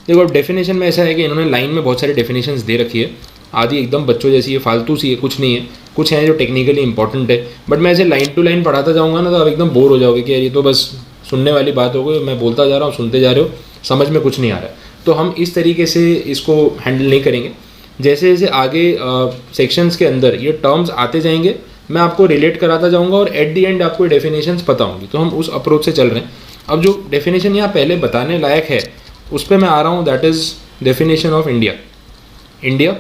देखो अब डेफिनेशन में ऐसा है कि इन्होंने लाइन में बहुत सारी डेफिनेशंस दे रखी है, आधी एकदम बच्चों जैसी है, फालतू सी है, कुछ नहीं है, कुछ है जो टेक्निकली इंपॉर्टेंट है। बट मैं ऐसे लाइन टू लाइन पढ़ाता जाऊँगा ना, तो आप एकदम बोर हो जाओगे कि यार ये तो बस सुनने वाली बात हो गई, मैं बोलता जा रहा हूँ, सुनते जा रहे हो, समझ में कुछ नहीं आ रहा है। तो हम इस तरीके से इसको हैंडल नहीं करेंगे। जैसे जैसे आगे सेक्शंस के अंदर ये टर्म्स आते जाएंगे, मैं आपको रिलेट कराता जाऊंगा और एट द एंड आपको डेफिनेशंस पता होंगी। तो हम उस अप्रोच से चल रहे हैं। अब जो डेफिनेशन यहाँ पहले बताने लायक है उस पर मैं आ रहा हूँ, that is definition of India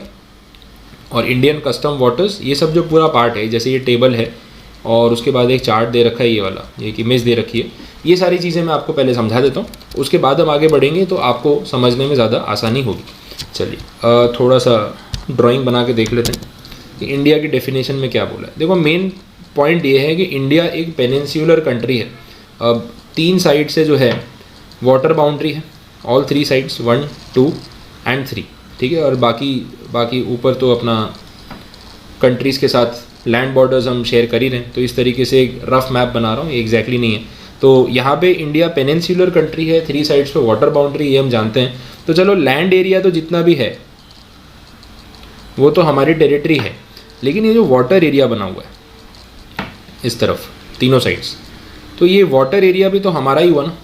और इंडियन कस्टम वाटर्स। ये सब जो पूरा पार्ट है, जैसे ये टेबल है और उसके बाद एक चार्ट दे रखा है, ये वाला एक इमेज दे रखी है, ये सारी चीज़ें मैं आपको पहले समझा देता हूँ, उसके बाद हम आगे बढ़ेंगे तो आपको समझने में ज़्यादा आसानी होगी। चलिए थोड़ा सा ड्राइंग बना के देख लेते हैं कि इंडिया की डेफिनेशन में क्या बोला है। देखो मेन पॉइंट ये है कि इंडिया एक पेनिनसुलर कंट्री है। अब 3 साइड से जो है वाटर बाउंड्री है, ऑल 3 साइड्स, 1, 2 एंड 3, ठीक है। और बाकी ऊपर तो अपना कंट्रीज़ के साथ लैंड बॉर्डर्स हम शेयर कर ही रहे हैं। तो इस तरीके से एक रफ मैप बना रहा हूँ, ये एग्जैक्टली नहीं है। तो यहाँ पे इंडिया पेनिनसुलर कंट्री है, 3 साइड्स पे वाटर बाउंड्री, ये हम जानते हैं। तो चलो लैंड एरिया तो जितना भी है वो तो हमारी टेरिटरी है, लेकिन ये जो वाटर एरिया बना हुआ है इस तरफ तीनों साइड्स, तो ये वाटर एरिया भी तो हमारा ही हुआ ना,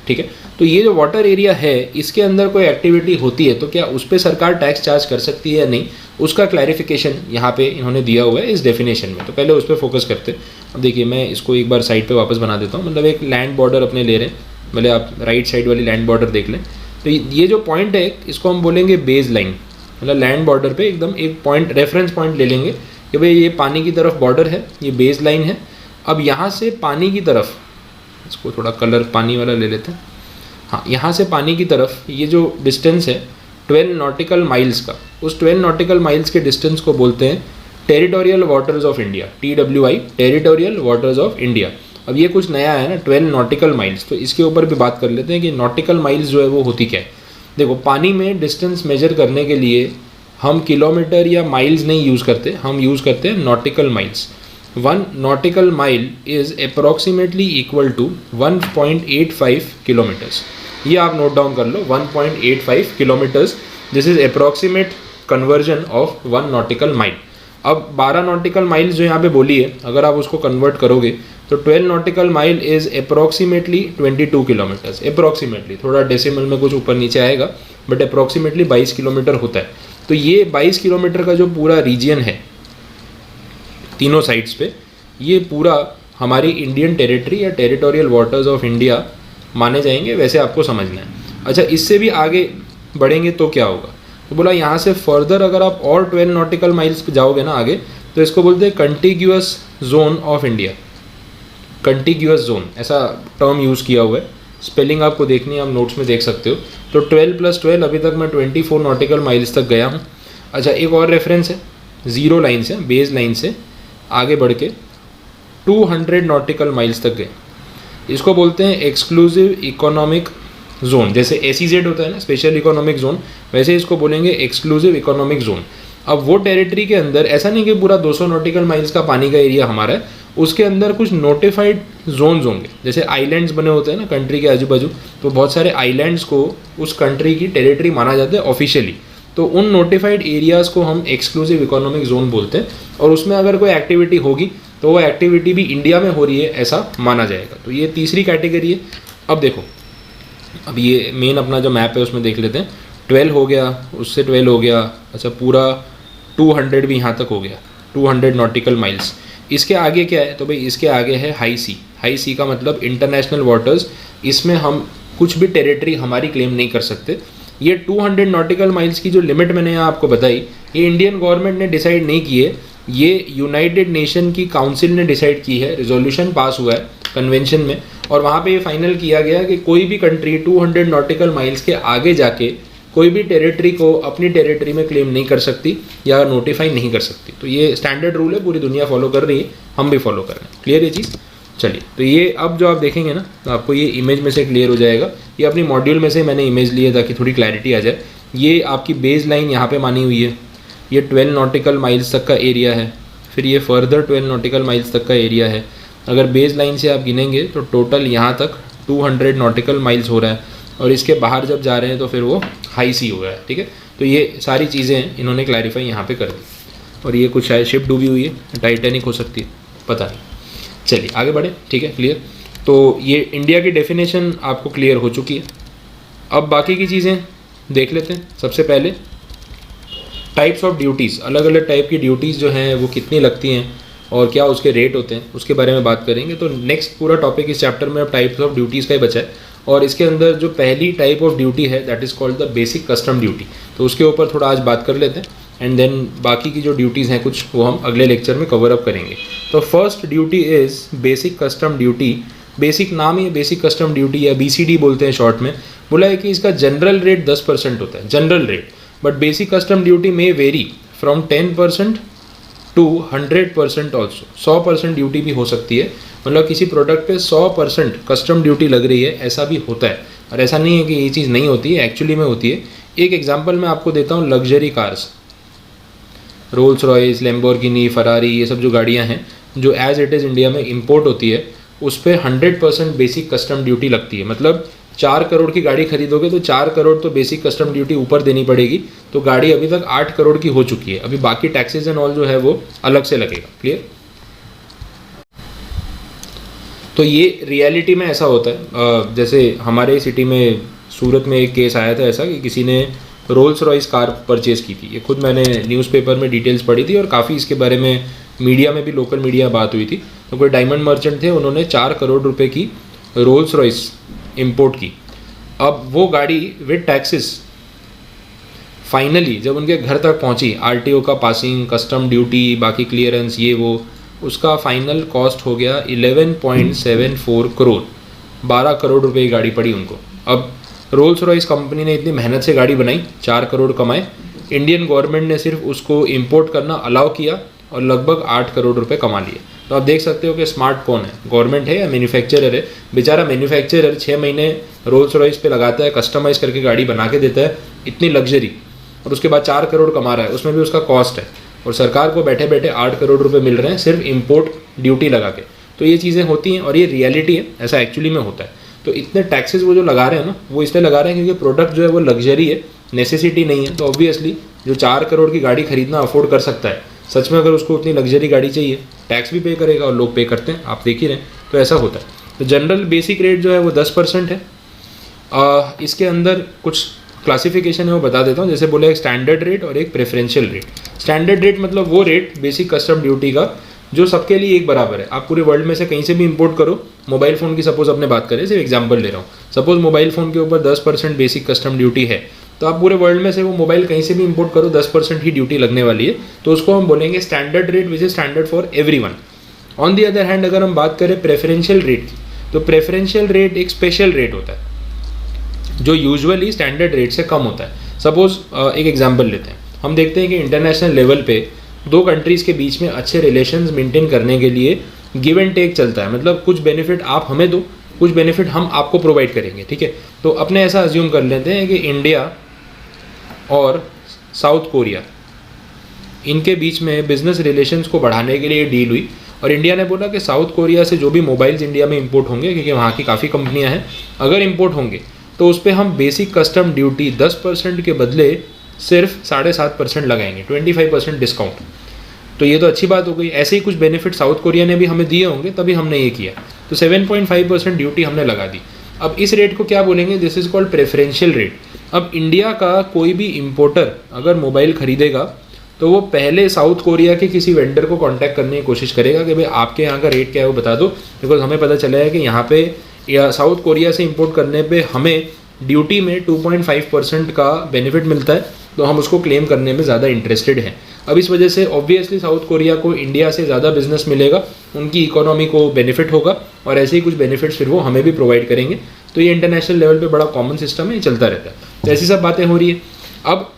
ठीक है। तो ये जो वाटर एरिया है इसके अंदर कोई एक्टिविटी होती है तो क्या उस पर सरकार टैक्स चार्ज कर सकती है या नहीं, उसका क्लैरिफिकेशन यहाँ पे इन्होंने दिया हुआ है इस डेफिनेशन में। तो पहले उस पर फोकस करते हैं। अब देखिए मैं इसको एक बार साइड पे वापस बना देता हूँ, मतलब एक लैंड बॉर्डर अपने ले रहे हैं, भले आप राइट साइड वाली लैंड बॉर्डर देख लें। तो ये जो पॉइंट है इसको हम बोलेंगे बेस लाइन, मतलब लैंड बॉर्डर पे एकदम एक पॉइंट रेफरेंस पॉइंट ले लेंगे कि भाई ये पानी की तरफ बॉर्डर है, ये बेस लाइन है। अब यहाँ से पानी की तरफ, इसको थोड़ा कलर पानी वाला ले लेते हैं, हाँ, यहाँ से पानी की तरफ ये जो डिस्टेंस है 12 नॉटिकल माइल्स का, उस 12 नॉटिकल माइल्स के डिस्टेंस को बोलते हैं territorial waters of India, TWI, territorial waters of India. अब ये कुछ नया है ना, 12 नॉटिकल माइल्स, तो इसके ऊपर भी बात कर लेते हैं कि नॉटिकल माइल्स जो है वो होती क्या है। देखो पानी में डिस्टेंस मेजर करने के लिए हम किलोमीटर या माइल्स नहीं यूज़ करते, हम यूज़ करते हैं nautical miles. 1 nautical mile is approximately equal to 1.85 kilometres. ये आप नोट डाउन कर लो, 1.85 kilometres, this is approximate conversion of 1 nautical mile. अब 12 नॉटिकल माइल्स जो यहाँ पे बोली है, अगर आप उसको कन्वर्ट करोगे तो 12 nautical mile is approximately 22 kilometres. Approximately, थोड़ा डेसिमल में कुछ ऊपर नीचे आएगा, बट अप्रॉक्सीमेटली 22 किलोमीटर होता है। तो ये 22 किलोमीटर का जो पूरा रीजन है तीनों साइड्स पे, ये पूरा हमारी इंडियन टेरिटरी या टेरिटोरियल वाटर्स ऑफ इंडिया माने जाएंगे, वैसे आपको समझना है। अच्छा, इससे भी आगे बढ़ेंगे तो क्या होगा, तो बोला यहाँ से फर्दर अगर आप और 12 नॉटिकल माइल्स पे जाओगे ना आगे, तो इसको बोलते हैं कंटिग्यूअस जोन ऑफ इंडिया। कंटिग्यूअस जोन ऐसा टर्म यूज़ किया हुआ है, स्पेलिंग आपको देखनी है, आप नोट्स में देख सकते हो। तो 12 + 12 अभी तक मैं 24 नॉटिकल माइल्स तक गया हूँ। अच्छा, एक और रेफरेंस है, ज़ीरो लाइन से, बेस लाइन से आगे बढ़ के 200 नॉटिकल माइल्स तक गए। इसको बोलते हैं एक्सक्लूसिव इकोनॉमिक जोन। जैसे SEZ होता है ना, स्पेशल इकोनॉमिक जोन, वैसे इसको बोलेंगे एक्सक्लूसिव इकोनॉमिक जोन। अब वो टेरिटरी के अंदर ऐसा नहीं कि पूरा 200 नॉटिकल माइल्स का पानी का एरिया हमारा है, उसके अंदर कुछ नोटिफाइड जोन्स होंगे। जैसे आइलैंड्स बने होते हैं ना कंट्री के आजू बाजू, तो बहुत सारे आइलैंड्स को उस कंट्री की टेरिटरी माना जाता है ऑफिशियली। तो उन नोटिफाइड एरियाज़ को हम एक्सक्लूसिव इकोनॉमिक जोन बोलते हैं, और उसमें अगर कोई एक्टिविटी होगी तो वो एक्टिविटी भी इंडिया में हो रही है ऐसा माना जाएगा। तो ये तीसरी कैटेगरी है। अब देखो, अब ये मेन अपना जो मैप है उसमें देख लेते हैं। 12 हो गया, उससे 12 हो गया, अच्छा पूरा 200 भी यहाँ तक हो गया, 200 नॉटिकल माइल्स। इसके आगे क्या है, तो भाई इसके आगे है हाई सी। हाई सी का मतलब इंटरनेशनल वाटर्स, इसमें हम कुछ भी टेरिटरी हमारी क्लेम नहीं कर सकते। ये 200 नॉटिकल माइल्स की जो लिमिट मैंने यहाँ आपको बताई, ये इंडियन गवर्नमेंट ने डिसाइड नहीं की है, ये यूनाइटेड नेशन की काउंसिल ने डिसाइड की है। रिजोल्यूशन पास हुआ है कन्वेंशन में, और वहाँ पे ये फाइनल किया गया कि कोई भी कंट्री 200 नॉटिकल माइल्स के आगे जाके कोई भी टेरिटरी को अपनी टेरिटरी में क्लेम नहीं कर सकती या नोटिफाई नहीं कर सकती। तो ये स्टैंडर्ड रूल है, पूरी दुनिया फॉलो कर रही है, हम भी फॉलो कर रहे हैं। क्लियर ये चीज़? चलिए, तो ये अब जो आप देखेंगे ना, तो आपको ये इमेज में से क्लियर हो जाएगा। ये अपनी मॉड्यूल में से मैंने इमेज ली है ताकि थोड़ी क्लैरिटी आ जाए। ये आपकी बेस लाइन यहाँ पे मानी हुई है, ये 12 नॉटिकल माइल्स तक का एरिया है, फिर ये फर्दर 12 नॉटिकल माइल्स तक का एरिया है। अगर बेस लाइन से आप गिनेंगे तो टोटल यहाँ तक 200 नॉटिकल माइल्स हो रहा है, और इसके बाहर जब जा रहे हैं तो फिर वो हाई सी हो गया है। ठीक है, तो ये सारी चीज़ें इन्होंने क्लैरिफाई यहाँ पे कर दी। और ये कुछ शायद शिप डूबी हुई है, टाइटैनिक हो सकती है, पता नहीं। चलिए आगे बढ़े, ठीक है, क्लियर। तो ये इंडिया की डेफिनेशन आपको क्लियर हो चुकी है। अब बाकी की चीज़ें देख लेते हैं। सबसे पहले टाइप्स ऑफ ड्यूटीज़, अलग अलग टाइप की ड्यूटीज़ जो हैं वो कितनी लगती हैं और क्या उसके रेट होते हैं, उसके बारे में बात करेंगे। तो नेक्स्ट पूरा टॉपिक इस चैप्टर में अब टाइप्स ऑफ ड्यूटीज़ का ही बचा है, और इसके अंदर जो पहली टाइप ऑफ ड्यूटी है that is called the basic custom duty. तो उसके ऊपर थोड़ा आज बात कर लेते हैं, एंड देन बाकी की जो ड्यूटीज़ हैं कुछ वो हम अगले लेक्चर में कवर अप करेंगे। तो first duty is basic custom duty. Basic नाम ही बेसिक कस्टम ड्यूटी या BCD बोलते हैं शॉर्ट में। बोला है कि इसका जनरल रेट 10% होता है, general rate, but basic custom duty में vary from 10% to 100% also. 100% duty भी हो सकती है, मतलब किसी प्रोडक्ट पे 100% कस्टम ड्यूटी लग रही है, ऐसा भी होता है। और ऐसा नहीं है कि ये चीज़ नहीं होती है, एक्चुअली में होती है। एक एग्जांपल मैं आपको देता हूँ, luxury cars, Rolls Royce, Lamborghini, Ferrari, ये सब जो गाड़ियाँ हैं जो एज इट इज़ इंडिया में इंपोर्ट होती है, उस पर 100% बेसिक कस्टम ड्यूटी लगती है। मतलब 4 करोड़ की गाड़ी खरीदोगे तो 4 करोड़ तो बेसिक कस्टम ड्यूटी ऊपर देनी पड़ेगी। तो गाड़ी अभी तक 8 करोड़ की हो चुकी है, अभी बाकी टैक्सेस एंड ऑल जो है वो अलग से लगेगा। क्लियर? तो ये रियलिटी में ऐसा होता है। जैसे हमारे सिटी में सूरत में एक केस आया था ऐसा कि किसी ने रोल्स रॉयस कार परचेज़ की थी। ये खुद मैंने न्यूज़पेपर में डिटेल्स पढ़ी थी और काफ़ी इसके बारे में मीडिया में भी, लोकल मीडिया बात हुई थी। तो कोई डायमंड मर्चेंट थे, उन्होंने 4 करोड़ रुपए की रोल्स रॉयस इंपोर्ट की। अब वो गाड़ी विद टैक्सेस फाइनली जब उनके घर तक पहुंची, आरटीओ का पासिंग, कस्टम ड्यूटी, बाकी क्लियरेंस, ये वो, उसका फाइनल कॉस्ट हो गया 11.74 करोड़। 12 करोड़ रुपए की गाड़ी पड़ी उनको। अब रोल्स रॉयस कंपनी ने इतनी मेहनत से गाड़ी बनाई, 4 करोड़ कमाए, इंडियन गवर्नमेंट ने सिर्फ उसको इंपोर्ट करना अलाउ किया और लगभग 8 करोड़ रुपए कमा लिए। तो आप देख सकते हो कि स्मार्ट कौन है, गवर्नमेंट है या मैन्युफैक्चरर है। बेचारा मैन्युफैक्चरर 6 महीने रोल्स रॉयस पे लगाता है, कस्टमाइज़ करके गाड़ी बना के देता है, इतनी लग्जरी, और उसके बाद 4 करोड़ कमा रहा है, उसमें भी उसका कॉस्ट है। और सरकार को बैठे बैठे 8 करोड़ रुपए मिल रहे हैं सिर्फ इंपोर्ट ड्यूटी लगा के। तो ये चीज़ें होती हैं और ये रियलिटी है, ऐसा एक्चुअली में होता है। तो इतने टैक्सेस वो जो लगा रहे हैं ना, वो इसलिए लगा रहे हैं क्योंकि प्रोडक्ट जो है वो लग्जरी है, नेसेसिटी नहीं है। तो ऑब्वियसली जो 4 करोड़ की गाड़ी खरीदना अफोर्ड कर सकता है, सच में अगर उसको उतनी लग्जरी गाड़ी चाहिए, टैक्स भी पे करेगा और लोग पे करते हैं, आप देख ही रहे हैं। तो ऐसा होता है। तो जनरल बेसिक रेट जो है वो 10% है। इसके अंदर कुछ क्लासिफिकेशन है वो बता देता हूँ। जैसे बोले एक स्टैंडर्ड रेट और एक प्रेफरेंशियल रेट। स्टैंडर्ड रेट मतलब वो रेट बेसिक कस्टम ड्यूटी का जो सबके लिए एक बराबर है। आप पूरे वर्ल्ड में से कहीं से भी इंपोर्ट करो, मोबाइल फ़ोन की सपोज अपने बात करें, सिर्फ एग्जांपल ले रहा हूँ, सपोज मोबाइल फ़ोन के ऊपर 10% बेसिक कस्टम ड्यूटी है, तो आप पूरे वर्ल्ड में से वो मोबाइल कहीं से भी इंपोर्ट करो, 10% ही ड्यूटी लगने वाली है। तो उसको हम बोलेंगे standard rate, which is standard for everyone. On the other hand अगर हम बात करें प्रेफरेंशियल रेट की, तो प्रेफरेंशियल रेट एक स्पेशल रेट होता है जो यूजुअली स्टैंडर्ड रेट से कम होता है। सपोज एक एग्जांपल लेते हैं, हम देखते हैं कि इंटरनेशनल लेवल पे दो कंट्रीज़ के बीच में अच्छे रिलेशंस मेंटेन करने के लिए गिव एंड टेक चलता है। मतलब कुछ बेनिफिट आप हमें दो, कुछ बेनिफिट हम आपको प्रोवाइड करेंगे, ठीक है। तो अपने ऐसा अज्यूम कर लेते हैं कि इंडिया और साउथ कोरिया, इनके बीच में बिजनेस रिलेशंस को बढ़ाने के लिए डील हुई और इंडिया ने बोला कि साउथ कोरिया से जो भी मोबाइल्स इंडिया में इंपोर्ट होंगे, क्योंकि वहाँ की काफ़ी कंपनियाँ हैं, अगर इंपोर्ट होंगे तो उस पर हम बेसिक कस्टम ड्यूटी 10% के बदले सिर्फ 7.5% लगाएंगे, 25% डिस्काउंट। तो ये तो अच्छी बात हो गई। ऐसे ही कुछ बेनिफिट साउथ कोरिया ने भी हमें दिए होंगे, तभी हमने ये किया। तो 7.5% ड्यूटी हमने लगा दी। अब इस रेट को क्या बोलेंगे? This is called preferential rate. अब इंडिया का कोई भी इम्पोर्टर अगर मोबाइल खरीदेगा तो वो पहले साउथ कोरिया के किसी वेंडर को कांटेक्ट करने की कोशिश करेगा कि भाई आपके यहाँ का रेट क्या है वो बता दो, बिकॉज हमें पता चला है कि यहाँ पे या साउथ कोरिया से इंपोर्ट करने पे हमें ड्यूटी में 2.5% का बेनिफिट मिलता है, तो हम उसको क्लेम करने में ज़्यादा इंटरेस्टेड हैं। अब इस वजह से ऑब्वियसली साउथ कोरिया को इंडिया से ज़्यादा बिजनेस मिलेगा, उनकी इकोनॉमी को बेनिफिट होगा और ऐसे ही कुछ बेनिफिट्स फिर वो हमें भी प्रोवाइड करेंगे। तो ये इंटरनेशनल लेवल पे बड़ा कॉमन सिस्टम है, ये चलता रहता है। तो ऐसी सब बातें हो रही है। अब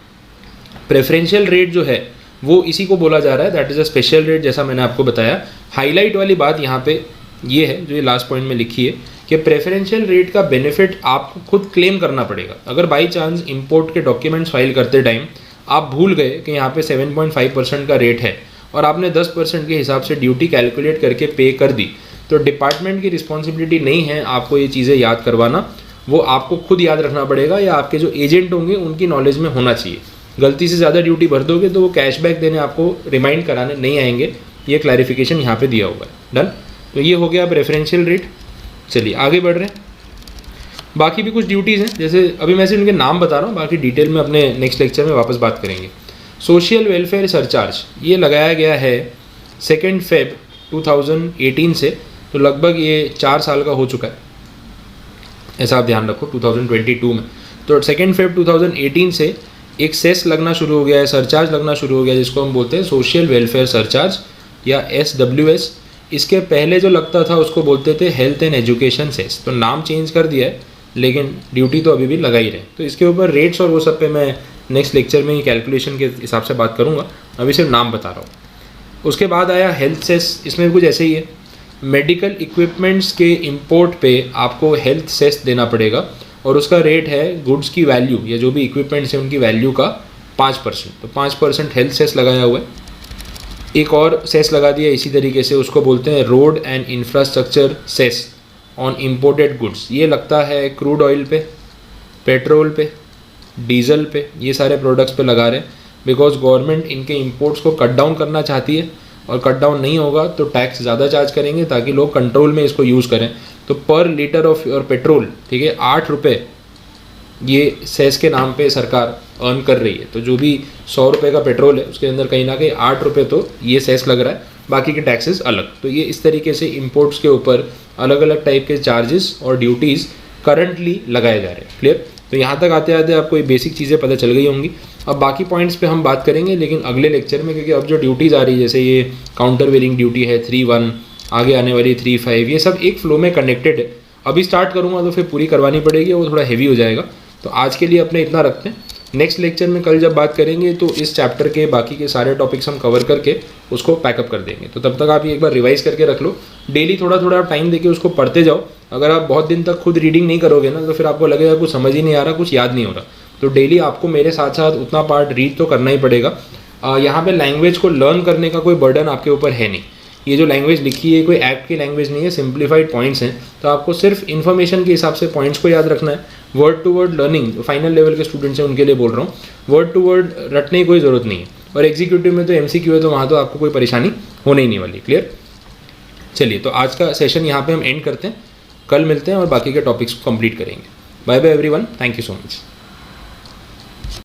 प्रेफरेंशियल रेट जो है वो इसी को बोला जा रहा है, that is a special rate, जैसा मैंने आपको बताया। हाईलाइट वाली बात यहाँ पे ये है, जो ये लास्ट पॉइंट में लिखी है, कि प्रेफरेंशियल रेट का बेनिफिट आपको खुद क्लेम करना पड़ेगा। अगर बाई चांस इंपोर्ट के डॉक्यूमेंट्स फाइल करते टाइम आप भूल गए कि यहाँ पे 7.5% का रेट है और आपने 10% के हिसाब से ड्यूटी कैलकुलेट करके पे कर दी, तो डिपार्टमेंट की रिस्पॉन्सिबिलिटी नहीं है आपको ये चीज़ें याद करवाना, वो आपको खुद याद रखना पड़ेगा या आपके जो एजेंट होंगे उनकी नॉलेज में होना चाहिए। गलती से ज़्यादा ड्यूटी भर दोगे तो वो कैशबैक देने आपको रिमाइंड कराने नहीं आएंगे। ये क्लैरिफिकेशन यहाँ पे दिया हुआ है। डन। तो ये हो गया प्रेफरेंशियल रेट। चलिए आगे बढ़ रहे हैं। बाकी भी कुछ ड्यूटीज़ हैं, जैसे अभी मैं सिर्फ उनके नाम बता रहा हूँ, बाकी डिटेल में अपने नेक्स्ट लेक्चर में वापस बात करेंगे। सोशल वेलफेयर सरचार्ज ये लगाया गया है 2 फेब 2018 से, तो लगभग ये 4 साल का हो चुका है, ऐसा आप ध्यान रखो 2022 में। तो 2 फेब 2018 से एक सेस लगना शुरू हो गया है, सरचार्ज लगना शुरू हो गया है, जिसको हम बोलते हैं सोशल वेलफेयर सरचार्ज या SWS। इसके पहले जो लगता था उसको बोलते थे हेल्थ एंड एजुकेशन सेस, तो नाम चेंज कर दिया है लेकिन ड्यूटी तो अभी भी लगा ही रहे। तो इसके ऊपर रेट्स और वो सब पे मैं नेक्स्ट लेक्चर में ही कैलकुलेशन के हिसाब से बात करूँगा, अभी सिर्फ नाम बता रहा हूँ। उसके बाद आया हेल्थ सेस, इसमें भी कुछ ऐसे ही है। मेडिकल इक्विपमेंट्स के इंपोर्ट पे आपको हेल्थ सेस देना पड़ेगा और उसका रेट है गुड्स की वैल्यू या जो भी इक्विपमेंट्स हैं उनकी वैल्यू का 5%। तो 5% हेल्थ सेस लगाया हुआ है। एक और सेस लगा दिया इसी तरीके से, उसको बोलते हैं road and infrastructure cess on imported goods. ये लगता है क्रूड ऑयल पे, पेट्रोल पे, डीजल पे, ये सारे प्रोडक्ट्स पे लगा रहे हैं बिकॉज गवर्नमेंट इनके इंपोर्ट्स को कट डाउन करना चाहती है, और कट डाउन नहीं होगा तो टैक्स ज़्यादा चार्ज करेंगे ताकि लोग कंट्रोल में इसको यूज़ करें। तो पर लीटर ऑफ योर पेट्रोल, ठीक है, 8 रुपये ये सेस के नाम पे सरकार अर्न कर रही है। तो जो भी 100 रुपये का पेट्रोल है उसके अंदर कहीं ना कहीं 8 रुपये तो ये सेस लग रहा है, बाकी के टैक्सेस अलग। तो ये इस तरीके से इंपोर्ट्स के ऊपर अलग अलग टाइप के चार्जेस और ड्यूटीज़ करंटली लगाए जा रहे हैं। क्लियर? तो यहाँ तक आते आते आपको ये बेसिक चीज़ें पता चल गई होंगी। अब बाकी पॉइंट्स पे हम बात करेंगे लेकिन अगले लेक्चर में, क्योंकि अब जो ड्यूटीज़ आ रही है जैसे ये काउंटर वेयरिंग ड्यूटी है 3(1), आगे आने वाली 3(5), ये सब एक फ्लो में कनेक्टेड है। अभी स्टार्ट करूँगा तो फिर पूरी करवानी पड़ेगी, वो थोड़ा हैवी हो जाएगा। तो आज के लिए अपने इतना रखते हैं। नेक्स्ट लेक्चर में कल जब बात करेंगे तो इस चैप्टर के बाकी के सारे टॉपिक्स हम कवर करके उसको पैकअप कर देंगे। तो तब तक आप ये एक बार रिवाइज करके रख लो, डेली थोड़ा थोड़ा टाइम देके उसको पढ़ते जाओ। अगर आप बहुत दिन तक खुद रीडिंग नहीं करोगे ना तो फिर आपको लगेगा कुछ समझ ही नहीं आ रहा, कुछ याद नहीं हो रहा। तो डेली आपको मेरे साथ साथ उतना पार्ट रीड तो करना ही पड़ेगा। यहाँ पे लैंग्वेज को लर्न करने का कोई बर्डन आपके ऊपर है नहीं। ये जो लैंग्वेज लिखी है कोई एक्ट की लैंग्वेज नहीं है, सिंप्लीफाइड पॉइंट्स हैं। तो आपको सिर्फ इन्फॉर्मेशन के हिसाब से पॉइंट्स को याद रखना है। वर्ड टू वर्ड लर्निंग जो फाइनल लेवल के स्टूडेंट्स हैं उनके लिए बोल रहा हूँ, वर्ड टू वर्ड रटने की कोई ज़रूरत नहीं है। और एग्जीक्यूटिव में तो MCQ है तो वहाँ तो आपको कोई परेशानी होने ही नहीं वाली। क्लियर? चलिए, तो आज का सेशन यहाँ पे हम एंड करते हैं, कल मिलते हैं और बाकी के टॉपिक्स को कंप्लीट करेंगे। Bye bye everyone, thank you so much.